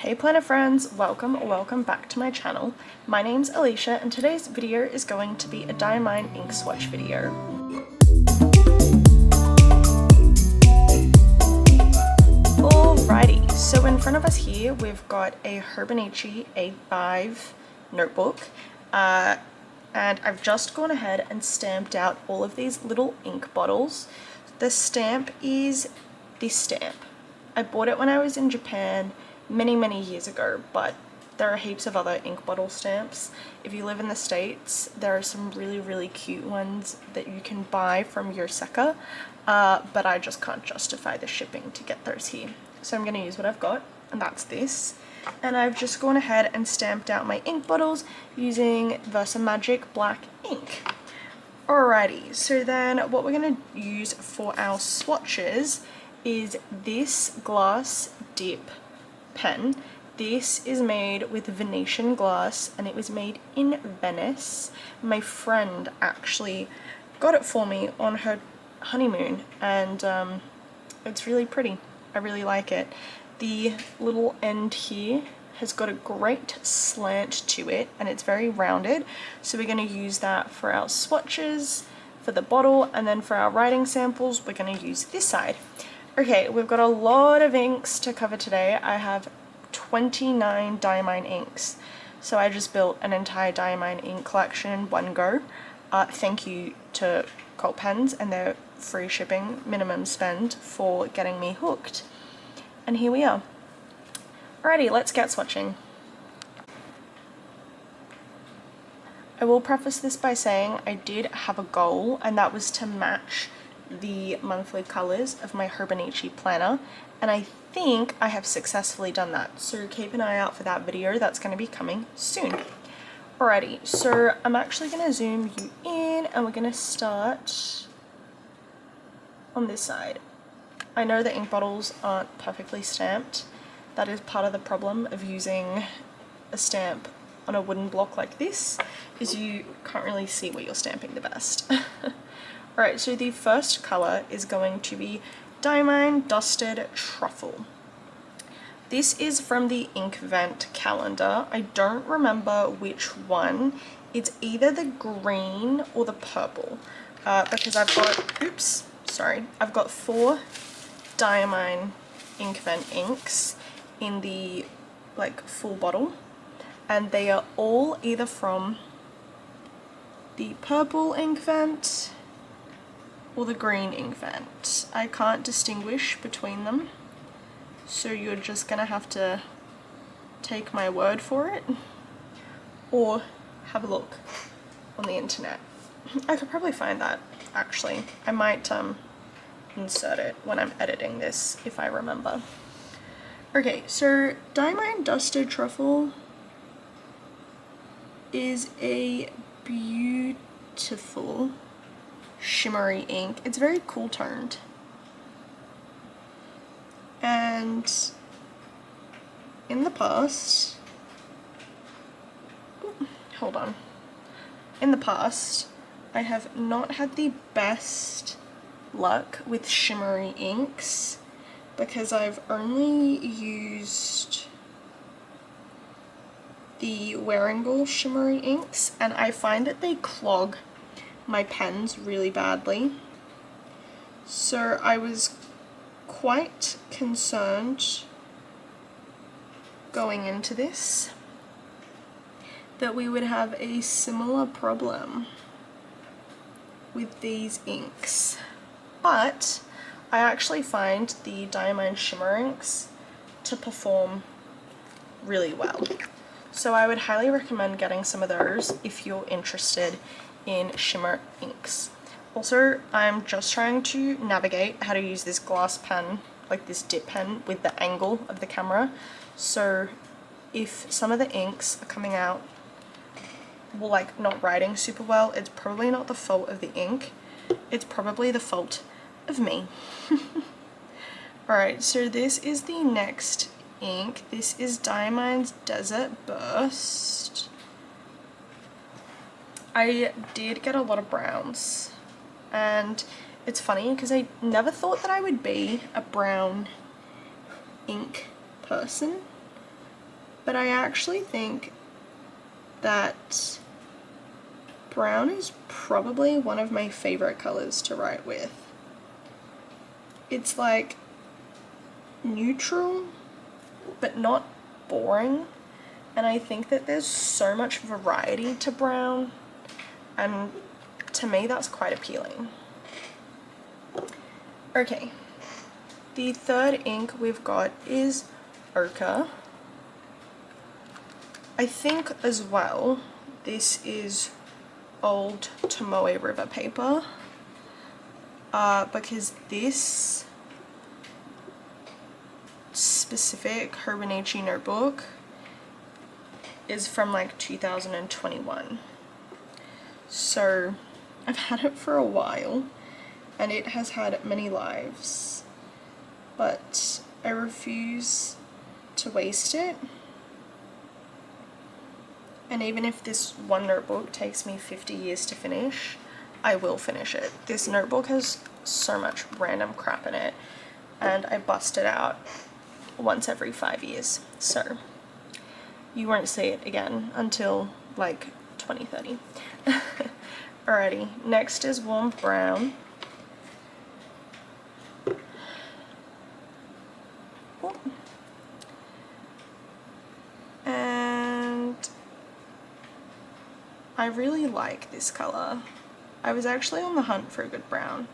Hey planner friends, welcome back to my channel. My name's Alicia and today's video is going to be a Diamine ink swatch video. Alrighty, so in front of us here we've got a Hobonichi A5 notebook and I've just gone ahead and stamped out all of these little ink bottles. The stamp is this stamp. I bought it when I was in Japan many years ago, but there are heaps of other ink bottle stamps. If you live in the States, there are some really cute ones that you can buy from Yoseka, but I just can't justify the shipping to get those here. So I'm going to use what I've got, and that's this. And I've just gone ahead and stamped out my ink bottles using Versamagic black ink. Alrighty, so then what we're going to use for our swatches is this glass dip pen. This is made with Venetian glass and it was made in Venice. My friend actually got it for me on her honeymoon and it's really pretty. I really like it. The little end here has got a great slant to it and it's very rounded, so we're going to use that for our swatches for the bottle, and then for our writing samples we're going to use this side. Okay, we've got a lot of inks to cover today. I have 29 Diamine inks, so I just built an entire Diamine ink collection in one go. Thank you to cultpens and their free shipping minimum spend for getting me hooked. And here we are. Alrighty, let's get swatching. I will preface this by saying I did have a goal, and that was to match the monthly colors of my Hobonichi planner, and I think I have successfully done that, so keep an eye out for that video. That's going to be coming soon. Alrighty, so I'm actually going to zoom you in and we're going to start on this side. I know the ink bottles aren't perfectly stamped. That is part of the problem of using a stamp on a wooden block like this, is you can't really see where you're stamping the best. Alright, so the first colour is going to be Diamine Dusted Truffle. This is from the Inkvent calendar. I don't remember which one. It's either the green or the purple, because I've got 4 Diamine Inkvent inks in the full bottle, and they are all either from the purple Inkvent or the green Inkvent. I can't distinguish between them, so you're just gonna have to take my word for it or have a look on the internet. I could probably find that, actually. I might insert it when I'm editing this if I remember. Okay, so Diamine Dusted Truffle is a beautiful shimmery ink. It's very cool toned, and in the past, I have not had the best luck with shimmery inks because I've only used the Wearingeul shimmery inks and I find that they clog my pens really badly. So I was quite concerned going into this that we would have a similar problem with these inks. But I actually find the Diamine shimmer inks to perform really well. So I would highly recommend getting some of those if you're interested in shimmer inks. Also, I'm just trying to navigate how to use this glass pen, like this dip pen, with the angle of the camera. So if some of the inks are coming out not writing super well, it's probably not the fault of the ink. It's probably the fault of me. Alright, so this is the next ink. This is Diamine's Desert Burst. I did get a lot of browns, and it's funny because I never thought that I would be a brown ink person, but I actually think that brown is probably one of my favorite colors to write with. It's like neutral, but not boring, and I think that there's so much variety to brown, and to me that's quite appealing. Okay, the third ink we've got is ochre. I think as well this is old Tomoe River paper, because this specific Hobonichi notebook is from like 2021. So I've had it for a while and it has had many lives, but I refuse to waste it. And even if this one notebook takes me 50 years to finish, I will finish it. This notebook has so much random crap in it, and I bust it out once every 5 years. So you won't see it again until like 2030. Alrighty, next is warm brown. Oh. And I really like this color. I was actually on the hunt for a good brown.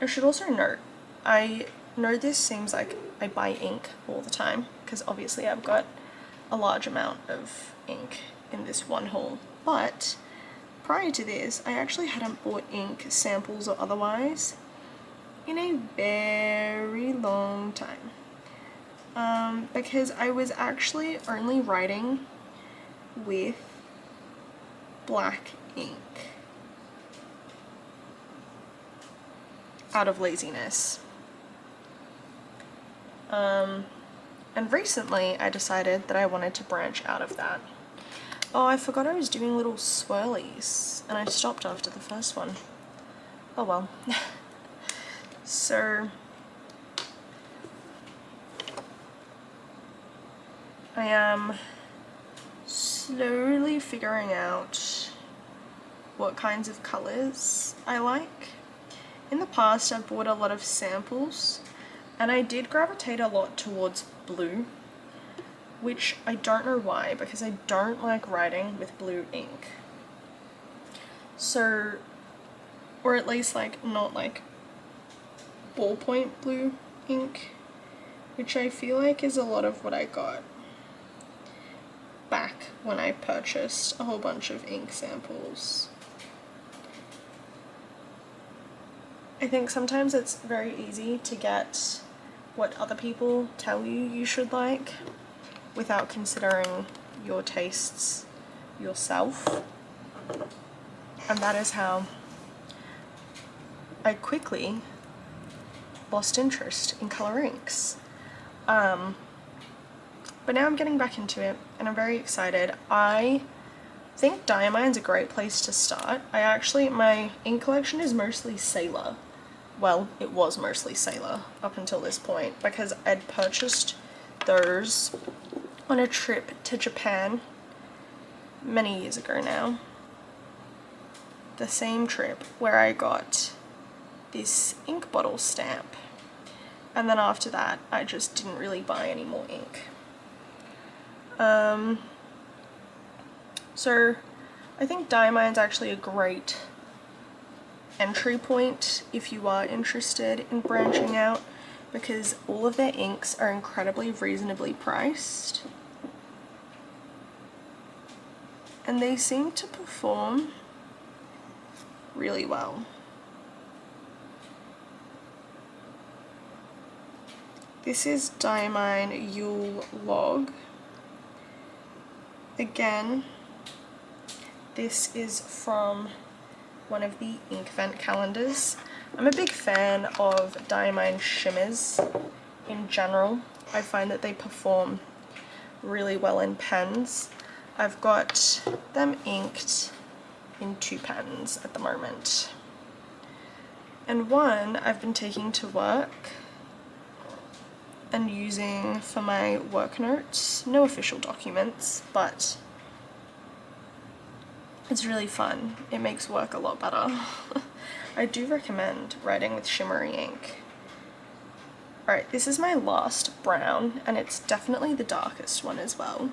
I should also note, I know this seems like I buy ink all the time, because obviously I've got a large amount of ink in this one haul, but prior to this I actually hadn't bought ink, samples or otherwise, in a very long time, because I was actually only writing with black ink out of laziness. And recently I decided that I wanted to branch out of that. Oh, I forgot I was doing little swirlies and I stopped after the first one. Oh well. So I am slowly figuring out what kinds of colors I like. In the past I've bought a lot of samples and I did gravitate a lot towards blue, which I don't know why, because I don't like writing with blue ink. So, or at least like not like ballpoint blue ink, which I feel like is a lot of what I got back when I purchased a whole bunch of ink samples. I think sometimes it's very easy to get what other people tell you should like without considering your tastes yourself. And that is how I quickly lost interest in color inks. But now I'm getting back into it and I'm very excited. I think Diamine's a great place to start. My ink collection is mostly Sailor. Well, it was mostly Sailor up until this point, because I'd purchased those on a trip to Japan many years ago now. The same trip where I got this ink bottle stamp, and then after that I just didn't really buy any more ink. So I think Diamine's actually a great entry point if you are interested in branching out, because all of their inks are incredibly reasonably priced and they seem to perform really well. This is Diamine Yule Log. Again, this is from one of the Inkvent calendars. I'm a big fan of Diamine shimmers in general. I find that they perform really well in pens. I've got them inked in 2 pens at the moment. And one I've been taking to work and using for my work notes. No official documents, but it's really fun. It makes work a lot better. I do recommend writing with shimmery ink. Alright, this is my last brown, and it's definitely the darkest one as well.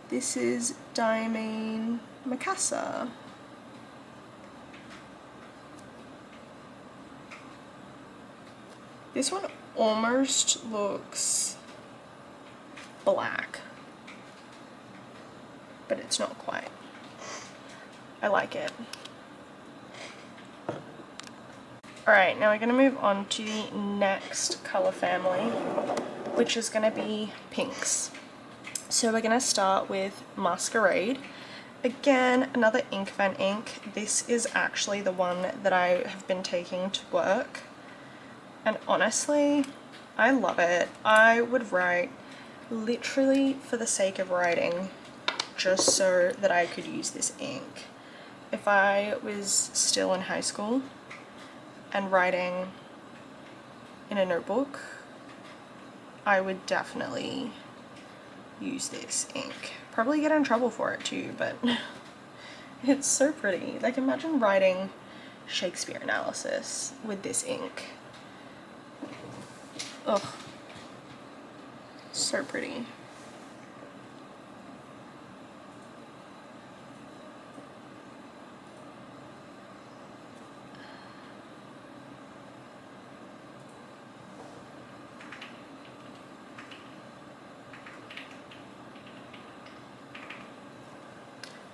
This is Diamine Macassar. This one almost looks black, but it's not quite. I like it. Alright, now we're going to move on to the next colour family, which is going to be pinks. So we're going to start with Masquerade. Again, another Inkvent ink. This is actually the one that I have been taking to work. And honestly, I love it. I would write literally for the sake of writing, just so that I could use this ink. If I was still in high school and writing in a notebook, I would definitely use this ink. Probably get in trouble for it too, but it's so pretty. Like, imagine writing Shakespeare analysis with this ink. Ugh, so pretty.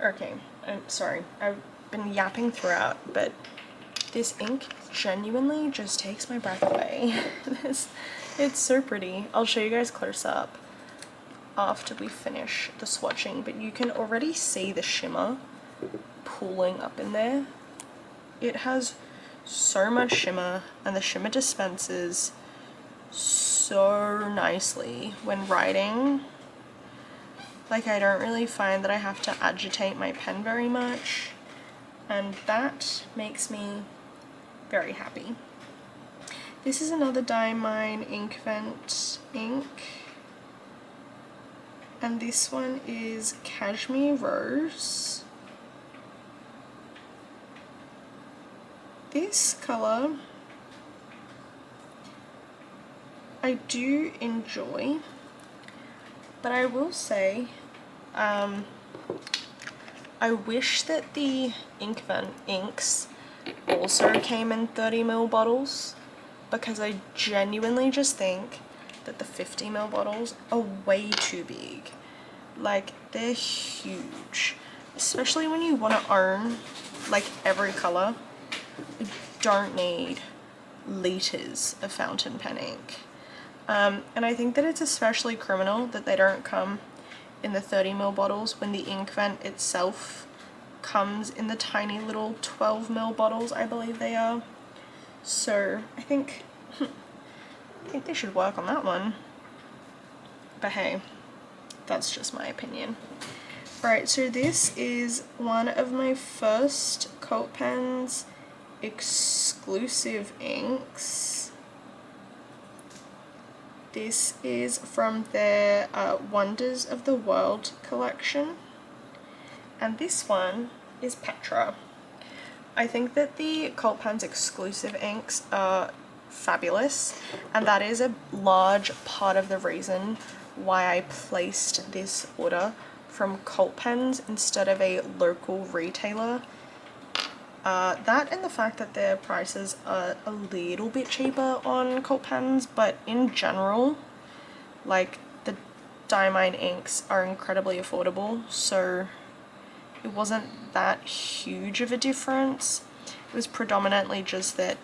Okay, I'm sorry, I've been yapping throughout, but this ink genuinely just takes my breath away. It's so pretty. I'll show you guys close up after we finish the swatching, but you can already see the shimmer pooling up in there. It has so much shimmer, and the shimmer dispenses so nicely when writing. Like, I don't really find that I have to agitate my pen very much, and that makes me very happy. This is another Diamine Inkvent ink, and this one is Cashmere Rose. This colour I do enjoy, but I will say I wish that the Inkvent inks also came in 30ml bottles, because I genuinely just think that the 50ml bottles are way too big. Like, they're huge, especially when you want to own like every colour. You don't need litres of fountain pen ink. And I think that it's especially criminal that they don't come in the 30ml bottles when the Inkvent itself comes in the tiny little 12ml bottles, I believe they are. So I think they should work on that one. But hey, that's just my opinion. Alright, so this is one of my first cultpens exclusive inks. This is from their Wonders of the World collection, and this one is Petra. I think that the cultpens exclusive inks are fabulous, and that is a large part of the reason why I placed this order from cultpens instead of a local retailer. That and the fact that their prices are a little bit cheaper on cultpens, but in general, like, the Diamine inks are incredibly affordable, so it wasn't that huge of a difference. It was predominantly just that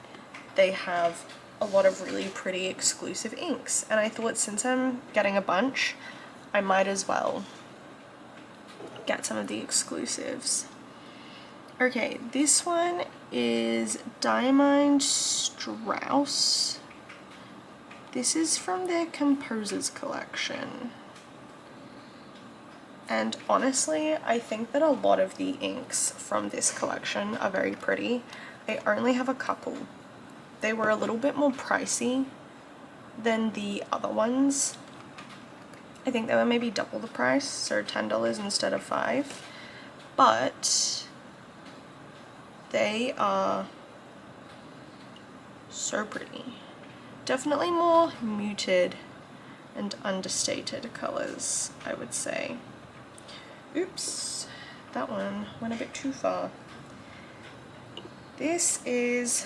they have a lot of really pretty exclusive inks, and I thought, since I'm getting a bunch, I might as well get some of the exclusives. Okay, this one is Diamine Strauss. This is from their Composers collection. And honestly, I think that a lot of the inks from this collection are very pretty. I only have a couple. They were a little bit more pricey, than the other ones. I think they were maybe double the price, so $10 instead of $5, but they are so pretty. Definitely more muted and understated colors, I would say. Oops, that one went a bit too far. This is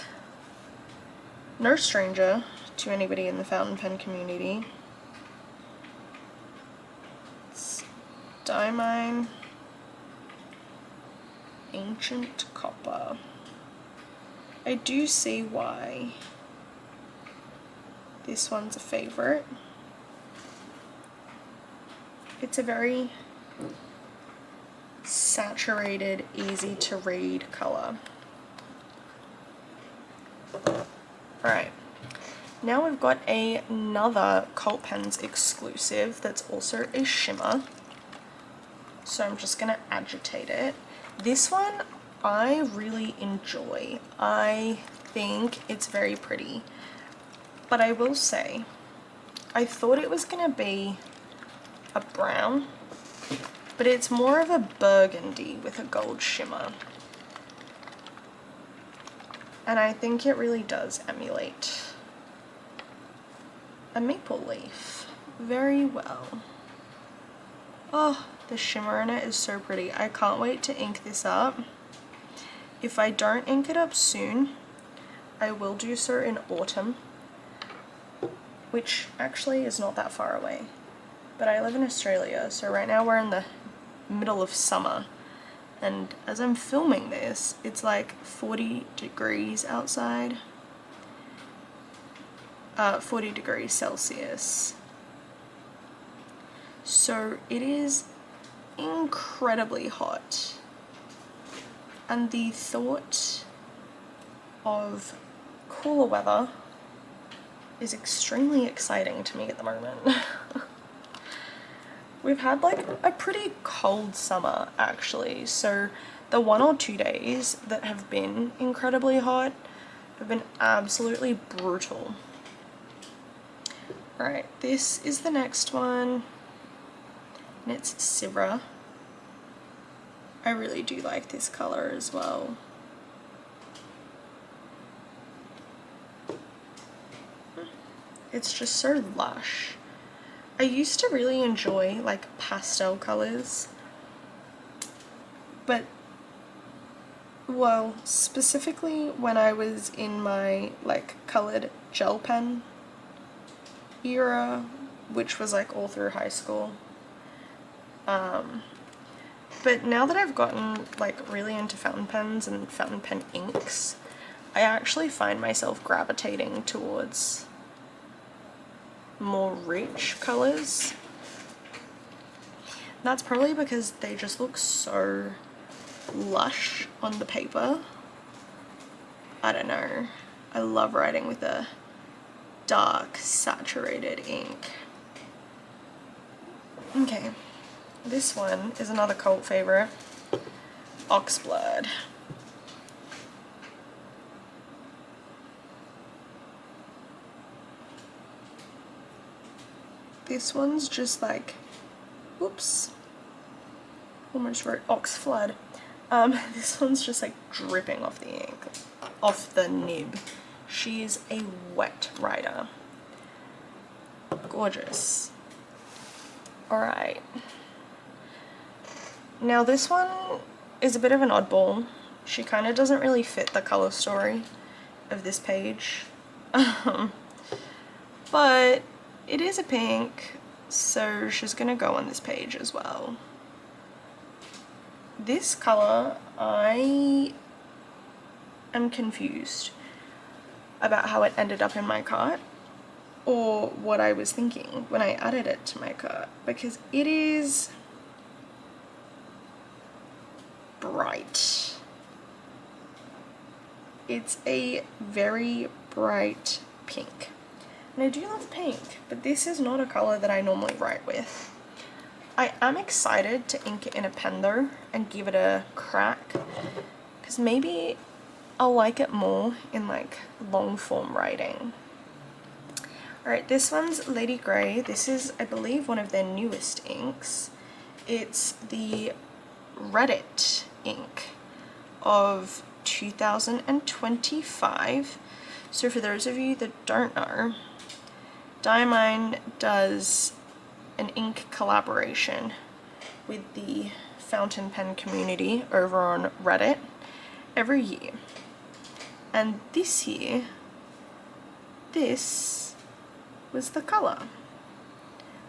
no stranger to anybody in the fountain pen community. It's Diamine Ancient Copper. I do see why this one's a favorite. It's a very saturated, easy to read color. Alright, now we've got another Cult Pens exclusive that's also a shimmer. So I'm just gonna agitate it. This one I really enjoy. I think it's very pretty. But I will say, I thought it was gonna be a brown, but it's more of a burgundy with a gold shimmer. And I think it really does emulate a maple leaf very well. Oh, the shimmer in it is so pretty. I can't wait to ink this up. If I don't ink it up soon, I will do so in autumn, which actually is not that far away. But I live in Australia, so right now we're in the middle of summer. And as I'm filming this, it's like 40 degrees outside. 40 degrees Celsius. So it is incredibly hot. And the thought of cooler weather is extremely exciting to me at the moment. We've had like a pretty cold summer actually, so the 1 or 2 days that have been incredibly hot have been absolutely brutal. Alright, this is the next one, and it's Syrah. I really do like this color as well. It's just so lush. I used to really enjoy like pastel colors, but well, specifically when I was in my like colored gel pen era, which was like all through high school. But now that I've gotten like really into fountain pens and fountain pen inks, I actually find myself gravitating towards more rich colors. That's probably because they just look so lush on the paper. I don't know. I love writing with a dark, saturated ink. Okay, this one is another cult favorite, Oxblood. This one's just like, whoops, almost wrote Oxflood. This one's just like dripping off the ink, off the nib. She is a wet writer. Gorgeous. Alright. Now this one is a bit of an oddball. She kind of doesn't really fit the color story of this page. But it is a pink, so she's gonna go on this page as well. This color, I am confused about how it ended up in my cart, or what I was thinking when I added it to my cart, because it is bright. It's a very bright pink. And I do love pink, but this is not a color that I normally write with. I am excited to ink it in a pen though and give it a crack, because maybe I'll like it more in like long form writing. Alright, this one's Lady Grey. This is, I believe, one of their newest inks. It's the Reddit ink of 2025. So for those of you that don't know, Diamine does an ink collaboration with the fountain pen community over on Reddit every year. And this year, this was the colour.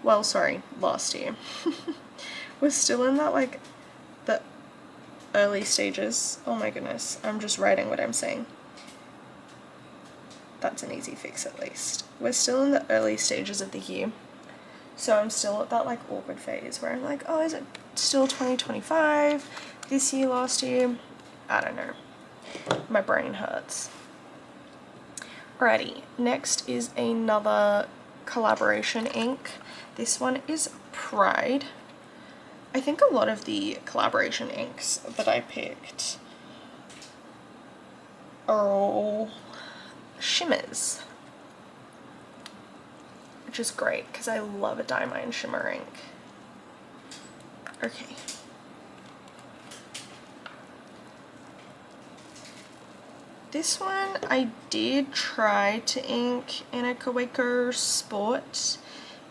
Well, sorry, last year. We're still in that, like, the early stages. Oh my goodness, I'm just writing what I'm saying. That's an easy fix at least. We're still in the early stages of the year. So I'm still at that, like, awkward phase where I'm like, oh, is it still 2025? This year, last year? I don't know. My brain hurts. Alrighty, next is another collaboration ink. This one is Pride. I think a lot of the collaboration inks that I picked are all shimmers, which is great because I love a Diamine shimmer ink. Okay. This one I did try to ink in a Kaweco Sport.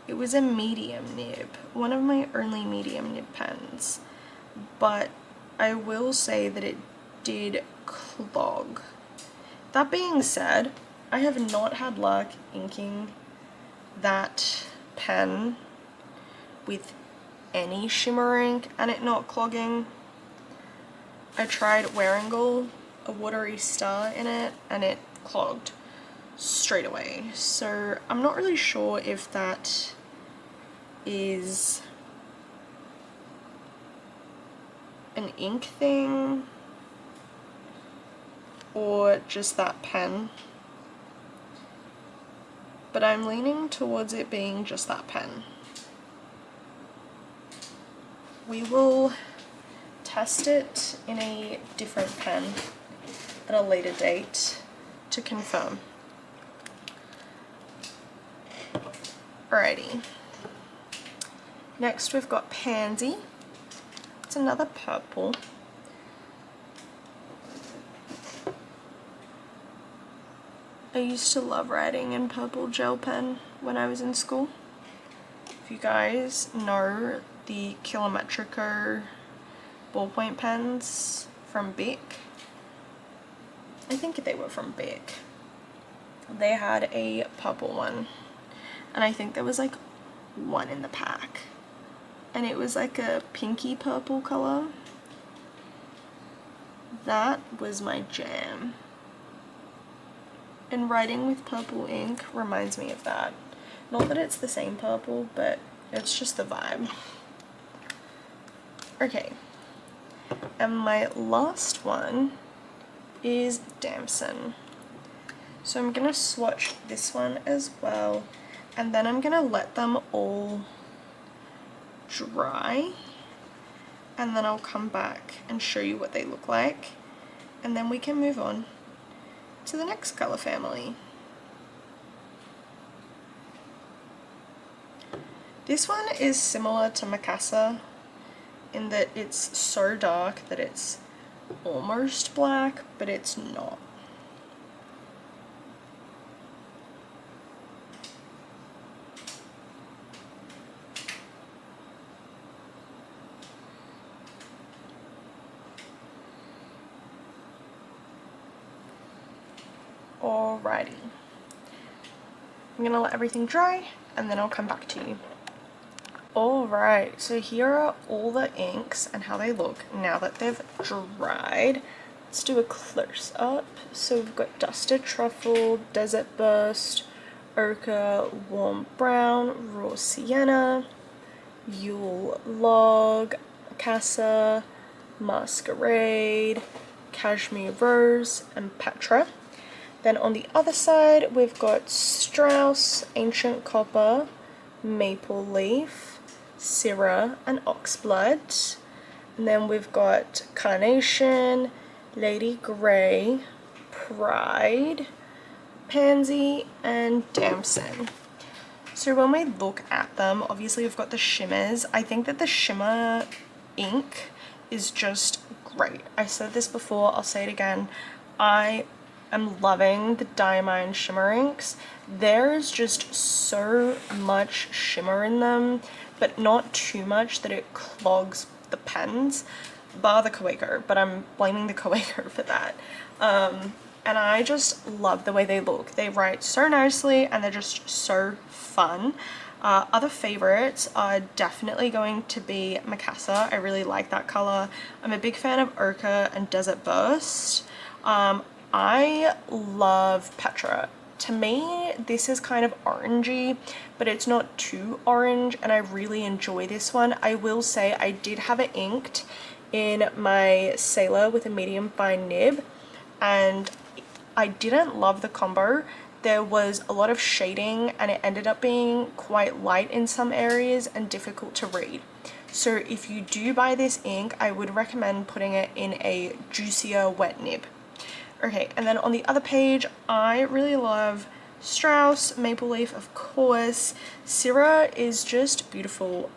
It was a medium nib, one of my only medium nib pens, but I will say that it did clog. That being said, I have not had luck inking that pen with any shimmer ink and it not clogging. I tried Wearingle, a watery star in it, and it clogged straight away. So I'm not really sure if that is an ink thing or just that pen, but I'm leaning towards it being just that pen. We will test it in a different pen at a later date to confirm. Alrighty. Next we've got Pansy. It's another purple. I used to love writing in purple gel pen when I was in school. If you guys know the Kilometrico ballpoint pens from Bic, I think they were from Bic. They had a purple one, and I think there was like one in the pack, and it was like a pinky purple color. That was my jam, and writing with purple ink reminds me of that. Not that it's the same purple, but it's just the vibe. Okay, and my last one is Damson. So I'm gonna swatch this one as well, and then I'm gonna let them all dry, and then I'll come back and show you what they look like, and then we can move on to the next color family. This one is similar to Mikasa in that it's so dark that it's almost black, but it's not. Alrighty. I'm gonna let everything dry and then I'll come back to you. Alright, so here are all the inks and how they look now that they've dried. Let's do a close up. So we've got Dusted Truffle, Desert Burst, Ochre, Warm Brown, Raw Sienna, Yule Log, Casa, Masquerade, Cashmere Rose, and Petra. Then on the other side we've got Strauss, Ancient Copper, Maple Leaf, Syrah, and Oxblood. And then we've got Carnation, Lady Grey, Pride, Pansy, and Damson. So when we look at them, obviously we've got the shimmers. I think that the shimmer ink is just great. I said this before, I'll say it again. I am loving the Diamine shimmer inks. There is just so much shimmer in them, but not too much that it clogs the pens, bar the Kaweco, but I'm blaming the Kaweco for that. And I just love the way they look. They write so nicely and they're just so fun. Other favorites are definitely going to be Mikasa. I really like that color. I'm a big fan of Ochre and Desert Burst. I love Petra. To me, this is kind of orangey, but it's not too orange, and I really enjoy this one. I will say I did have it inked in my Sailor with a medium fine nib, and I didn't love the combo. There was a lot of shading and it ended up being quite light in some areas and difficult to read. So if you do buy this ink, I would recommend putting it in a juicier wet nib. Okay, and then on the other page, I really love Strauss, Maple Leaf, of course. Syrah is just beautiful.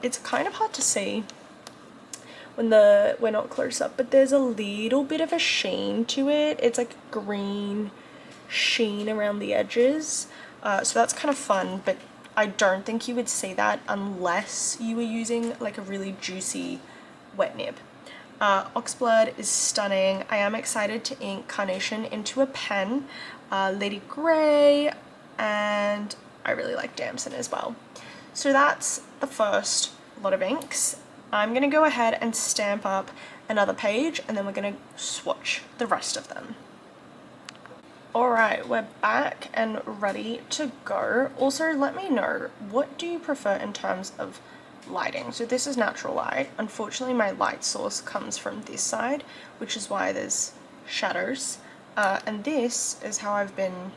It's kind of hard to see when we're not close up, but there's a little bit of a sheen to it. It's like green sheen around the edges, so that's kind of fun, but I don't think you would see that unless you were using like a really juicy wet nib. Oxblood is stunning. I am excited to ink Carnation into a pen, Lady Grey, and I really like Damson as well. So that's the first lot of inks. I'm gonna go ahead and stamp up another page and then we're gonna swatch the rest of them. Alright, we're back and ready to go. Also, let me know, what do you prefer in terms of lighting? So this is natural light. Unfortunately, my light source comes from this side, which is why there's shadows. And this is how I've been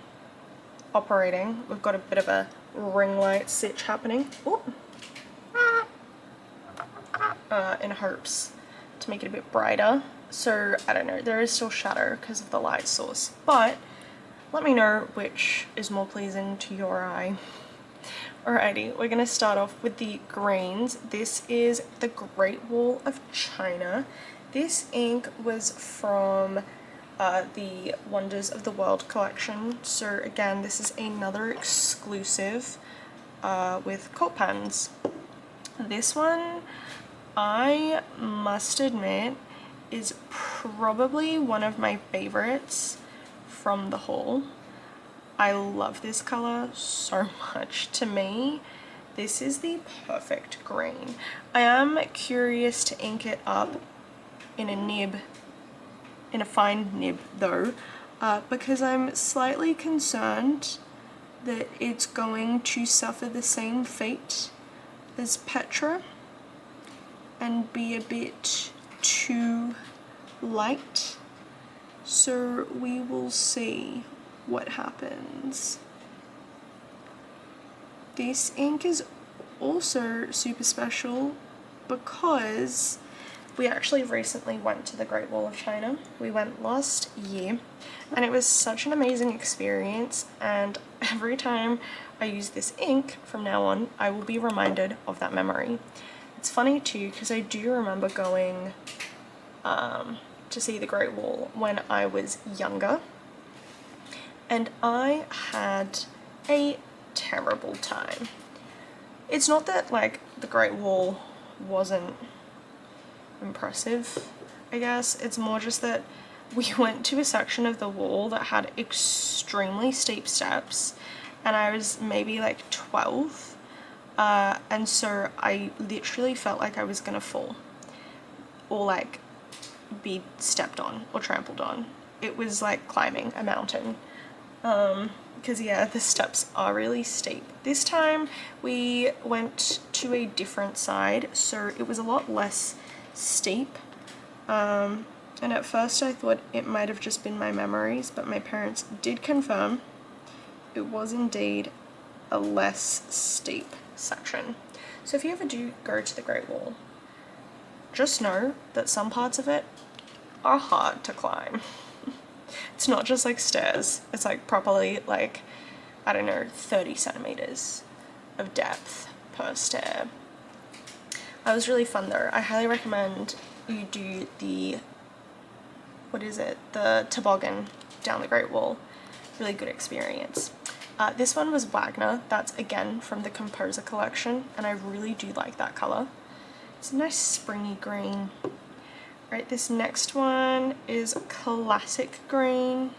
operating. We've got a bit of a ring light stitch happening. Ooh. In hopes to make it a bit brighter. So, I don't know, there is still shadow because of the light source, but let me know which is more pleasing to your eye. Alrighty, we're gonna start off with the greens. This is the Great Wall of China. This ink was from the Wonders of the World collection. So again, this is another exclusive with cultpens. This one, I must admit, is probably one of my favorites from the haul. I love this color so much. To me, this is the perfect green. I am curious to ink it up in a nib, in a fine nib though, because I'm slightly concerned that it's going to suffer the same fate as Petra and be a bit too light. So we will see what happens. This ink is also super special because we actually recently went to the Great Wall of China. We went last year and it was such an amazing experience, and every time I use this ink from now on, I will be reminded of that memory. It's funny too because I do remember going to see the Great Wall when I was younger, and I had a terrible time. It's not that like the Great Wall wasn't impressive, I guess. It's more just that we went to a section of the wall that had extremely steep steps, and I was maybe like 12, and so I literally felt like I was gonna fall or like be stepped on or trampled on. It was like climbing a mountain, because yeah, the steps are really steep. This time we went to a different side, so it was a lot less steep, and at first I thought it might have just been my memories, but my parents did confirm it was indeed a less steep section. So if you ever do go to the Great Wall, just know that some parts of it are hard to climb. It's not just like stairs, it's like properly like, I don't know, 30 centimeters. of depth per stare. That was really fun though. I highly recommend you do the, what is it, the toboggan down the Great Wall. Really good experience. This one was Wagner. That's again from the Composer collection, and I really do like that color. It's a nice springy green. Right, this next one is Classic Green.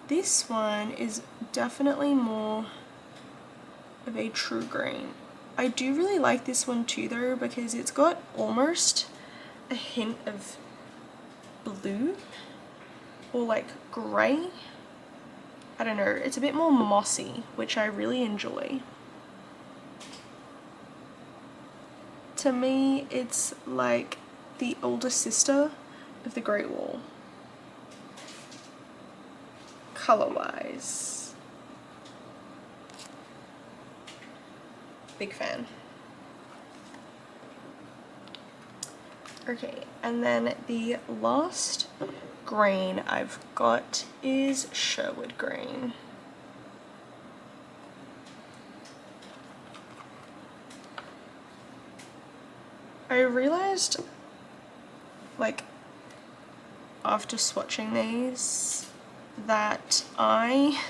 This one is definitely more of a true green. I do really like this one too though, because it's got almost a hint of blue or like grey. I don't know, it's a bit more mossy, which I really enjoy. To me, it's like the older sister of the Great Wall, color-wise. Big fan. Okay, and then the last green I've got is Sherwood Green. I realized, like, after swatching these, that I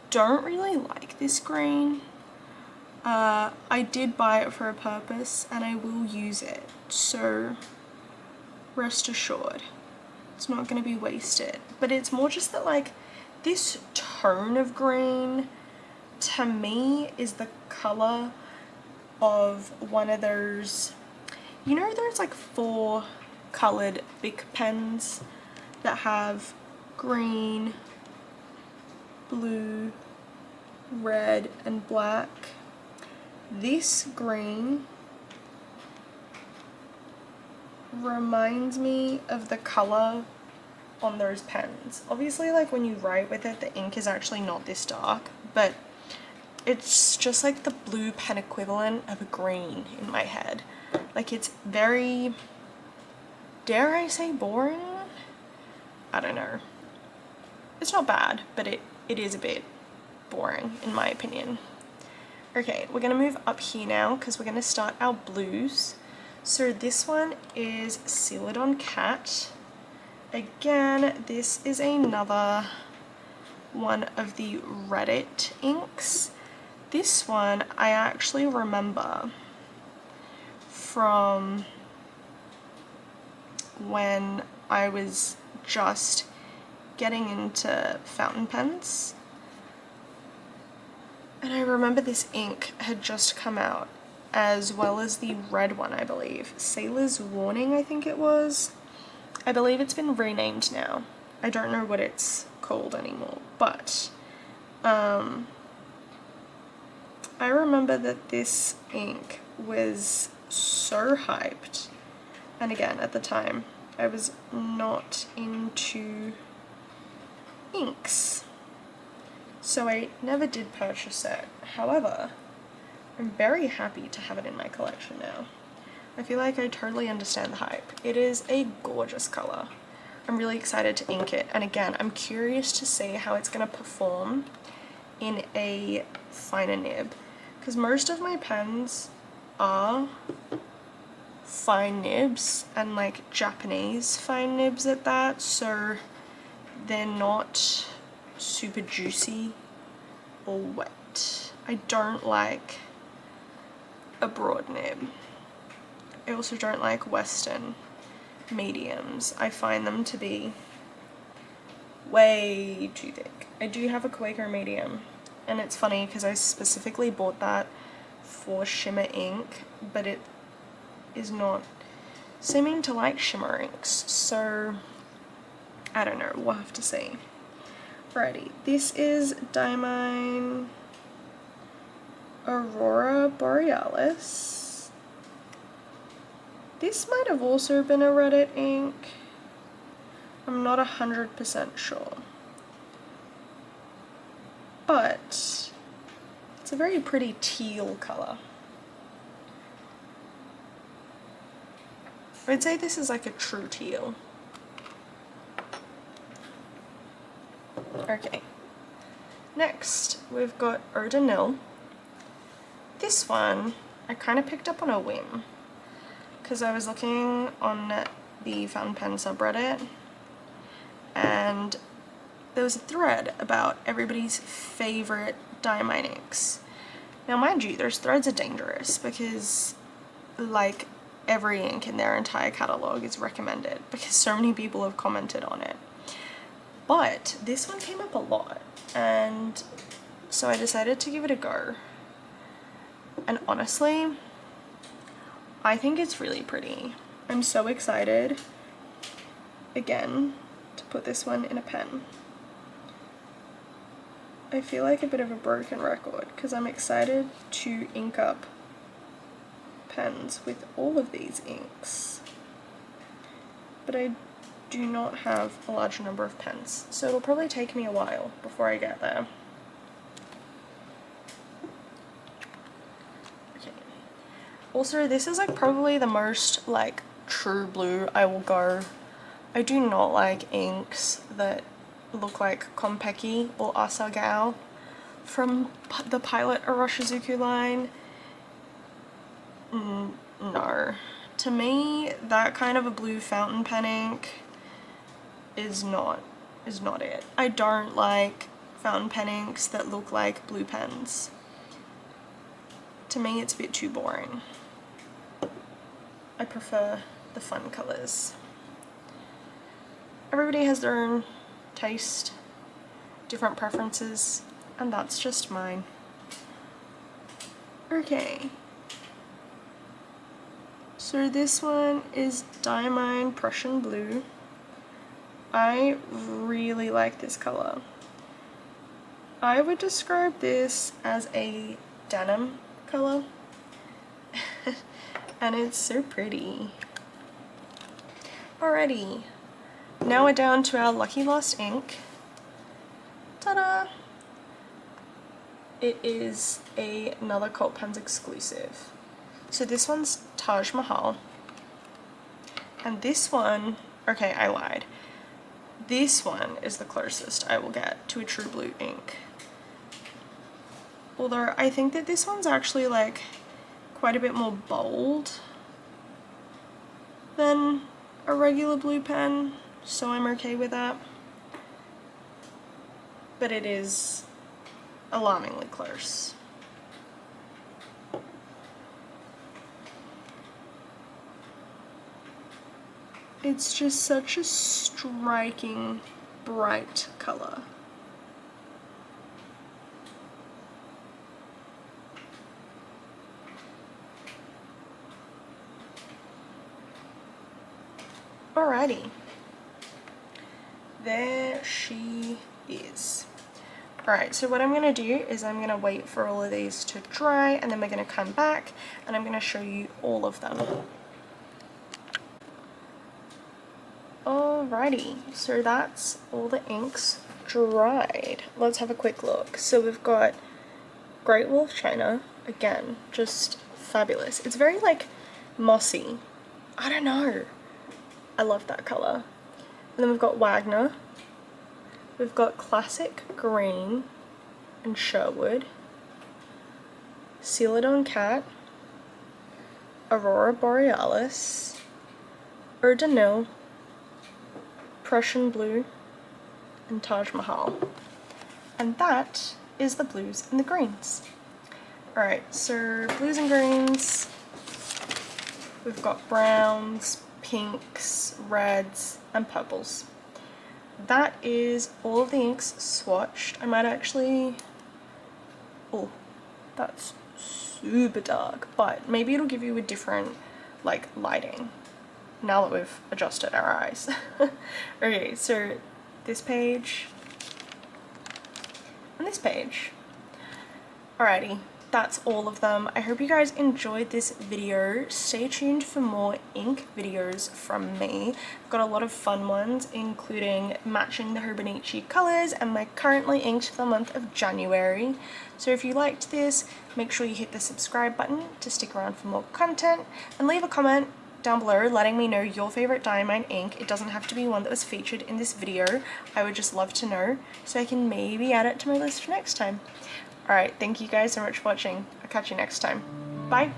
don't really like this green. I did buy it for a purpose and I will use it, so rest assured it's not going to be wasted. But it's more just that, like, this tone of green to me is the color of one of those, you know, those like 4 colored Bic pens that have green, blue, red and black. This green reminds me of the color on those pens. Obviously, like, when you write with it, the ink is actually not this dark, but it's just like the blue pen equivalent of a green in my head. Like, it's very, dare I say, boring? I don't know. It's not bad, but it is a bit boring in my opinion. Okay, we're gonna move up here now because we're gonna start our blues. So this one is Celadon Cat. Again, this is another one of the Reddit inks. This one I actually remember from when I was just getting into fountain pens. And I remember this ink had just come out, as well as the red one, I believe. Sailor's Warning, I think it was. I believe it's been renamed now. I don't know what it's called anymore, but I remember that this ink was so hyped. And again, at the time, I was not into inks, so I never did purchase it. However, I'm very happy to have it in my collection now. I feel like I totally understand the hype. It is a gorgeous color. I'm really excited to ink it, and again, I'm curious to see how it's going to perform in a finer nib, because most of my pens are fine nibs, and like Japanese fine nibs at that, so they're not super juicy or wet. I don't like a broad nib. I also don't like Western mediums. I find them to be way too thick. I do have a Quaker medium, and it's funny because I specifically bought that for shimmer ink, but it is not seeming to like shimmer inks, so I don't know, we'll have to see. Alrighty, this is Diamine Aurora Borealis. This might have also been a Reddit ink. I'm not 100% sure. But it's a very pretty teal color. I'd say this is like a true teal. Okay. Next, we've got Eau de Nil. this one I kind of picked up on a whim because I was looking on the fountain pen subreddit and there was a thread about everybody's favorite Diamine inks. Now mind you, those threads are dangerous because like every ink in their entire catalogue is recommended because so many people have commented on it. But this one came up a lot and so I decided to give it a go. And honestly, I think it's really pretty. I'm so excited, again, to put this one in a pen. I feel like a bit of a broken record because I'm excited to ink up pens with all of these inks. But I do not have a large number of pens, so it'll probably take me a while before I get there. Okay. Also, this is like probably the most like true blue I will go. I do not like inks that look like Konpeki or Asagao from the Pilot Aroshizuku line. No. To me, that kind of a blue fountain pen ink is not it. I don't like fountain pen inks that look like blue pens. To me, it's a bit too boring. I prefer the fun colours. Everybody has their own taste, different preferences, and that's just mine. Okay. So this one is Diamine Prussian Blue. I really like this colour. I would describe this as a denim colour. And it's so pretty. Alrighty, now we're down to our lucky lost ink. Ta-da! It is another cultpens exclusive. So this one's Taj Mahal. And this one, okay, I lied. This one is the closest I will get to a true blue ink. Although I think that this one's actually like quite a bit more bold than a regular blue pen, so I'm okay with that. But it is alarmingly close. It's just such a striking, bright colour. Alrighty. There she is. Alright, so what I'm going to do is I'm going to wait for all of these to dry and then we're going to come back and I'm going to show you all of them. Alrighty, so that's all the inks dried. Let's have a quick look. So we've got Great Wall of China, again, just fabulous. It's very like mossy. I don't know. I love that colour. And then we've got Wagner. We've got Classic Green and Sherwood. Celadon Cat. Aurora Borealis. Urdinil. Prussian Blue, and Taj Mahal. And that is the blues and the greens. Alright, so blues and greens, we've got browns, pinks, reds, and purples. That is all of the inks swatched. I might actually, oh, that's super dark, but maybe it'll give you a different like lighting now that we've adjusted our eyes. Okay, so this page and this page. Alrighty, that's all of them. I hope you guys enjoyed this video. Stay tuned for more ink videos from me. I've got a lot of fun ones, including matching the Hobonichi colors, and my currently inked for the month of January. So if you liked this, make sure you hit the subscribe button to stick around for more content, and leave a comment down below letting me know your favorite Diamine ink. It doesn't have to be one that was featured in this video. I would just love to know so I can maybe add it to my list for next time. Alright, thank you guys so much for watching. I'll catch you next time. Bye!